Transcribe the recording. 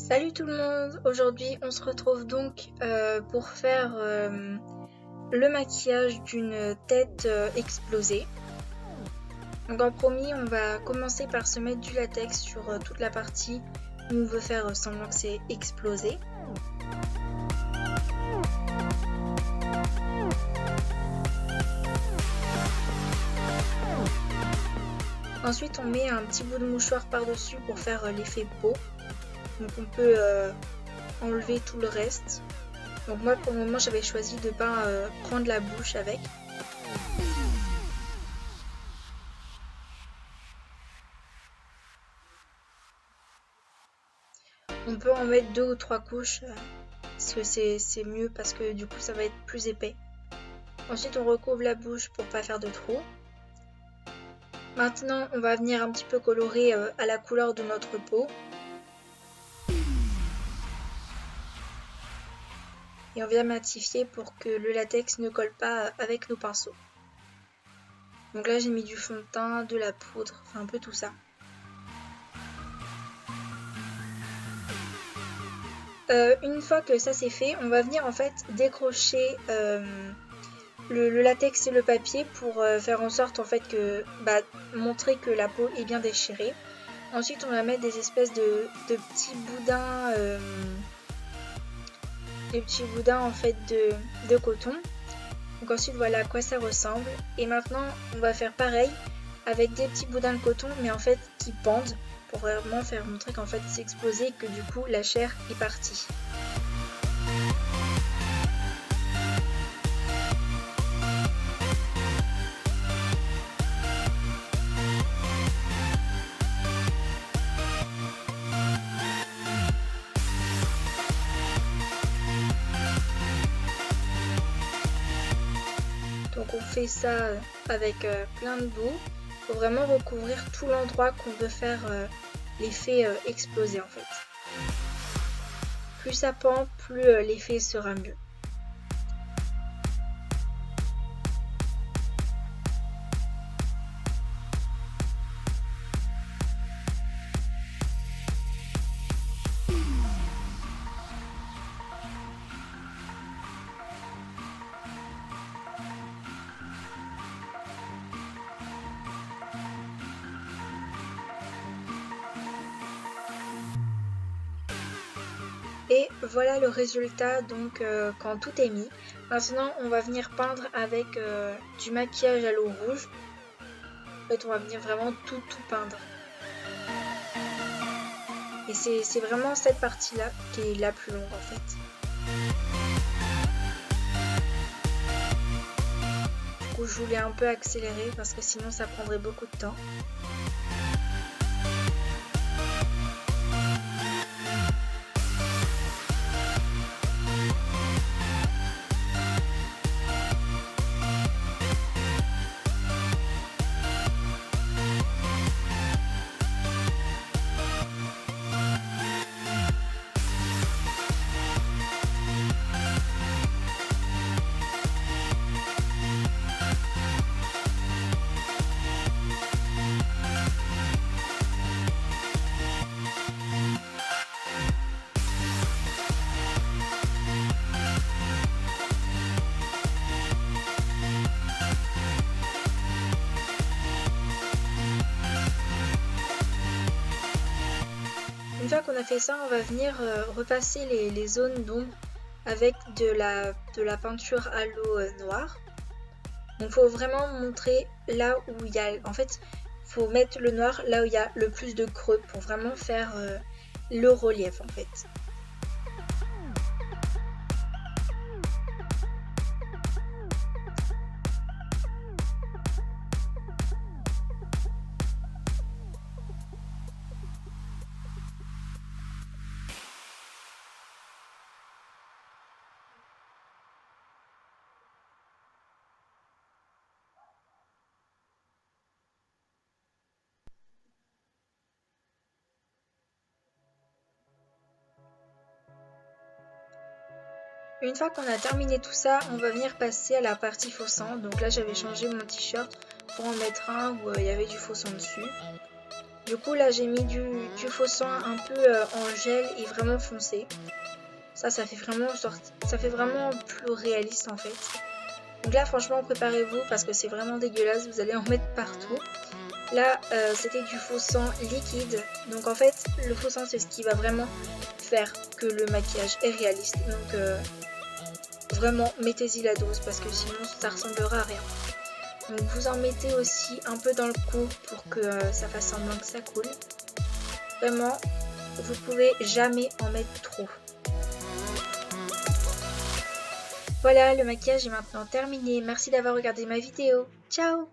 Salut tout le monde, aujourd'hui on se retrouve donc pour faire le maquillage d'une tête explosée. Donc en premier on va commencer par se mettre du latex sur toute la partie où on veut faire semblant que c'est explosé. Ensuite on met un petit bout de mouchoir par dessus pour faire l'effet peau. Donc on peut enlever tout le reste. Donc moi pour le moment j'avais choisi de ne pas prendre la bouche avec. On peut en mettre 2 ou 3 couches parce que c'est mieux parce que du coup ça va être plus épais. Ensuite on recouvre la bouche pour pas faire de trous. Maintenant on va venir un petit peu colorer à la couleur de notre peau. Et on vient matifier pour que le latex ne colle pas avec nos pinceaux. Donc là j'ai mis du fond de teint, de la poudre, enfin un peu tout ça. Une fois que ça c'est fait, on va venir en fait décrocher le latex et le papier pour faire en sorte en fait que montrer que la peau est bien déchirée. Ensuite on va mettre des espèces de petits boudins en fait de coton. Donc ensuite voilà à quoi ça ressemble. Et maintenant on va faire pareil avec des petits boudins de coton mais en fait qui pendent pour vraiment faire montrer qu'en fait c'est explosé et que du coup la chair est partie. Donc on fait ça avec plein de boue pour vraiment recouvrir tout l'endroit qu'on veut faire l'effet exploser en fait. Plus ça pend, plus l'effet sera mieux. Et voilà le résultat donc quand tout est mis. Maintenant on va venir peindre avec du maquillage à l'eau rouge. En fait on va venir vraiment tout peindre. Et c'est vraiment cette partie là qui est la plus longue en fait. Du coup je voulais un peu accélérer parce que sinon ça prendrait beaucoup de temps. Une fois qu'on a fait ça, on va venir repasser les zones d'ombre avec de la peinture à l'eau noire. Donc il faut vraiment montrer là où il y a... En fait, il faut mettre le noir là où il y a le plus de creux pour vraiment faire le relief en fait. Une fois qu'on a terminé tout ça, on va venir passer à la partie faux sang. Donc là j'avais changé mon t-shirt pour en mettre un où il y avait du faux sang dessus. Du coup là j'ai mis du faux sang un peu en gel et vraiment foncé. Ça fait vraiment plus réaliste en fait. Donc là franchement préparez-vous parce que c'est vraiment dégueulasse, vous allez en mettre partout. Là c'était du faux sang liquide. Donc en fait le faux sang c'est ce qui va vraiment faire que le maquillage est réaliste. Donc vraiment mettez-y la dose parce que sinon ça ressemblera à rien. Donc vous en mettez aussi un peu dans le cou pour que ça fasse semblant que ça coule. Vraiment, vous pouvez jamais en mettre trop. Voilà, le maquillage est maintenant terminé. Merci d'avoir regardé ma vidéo. Ciao!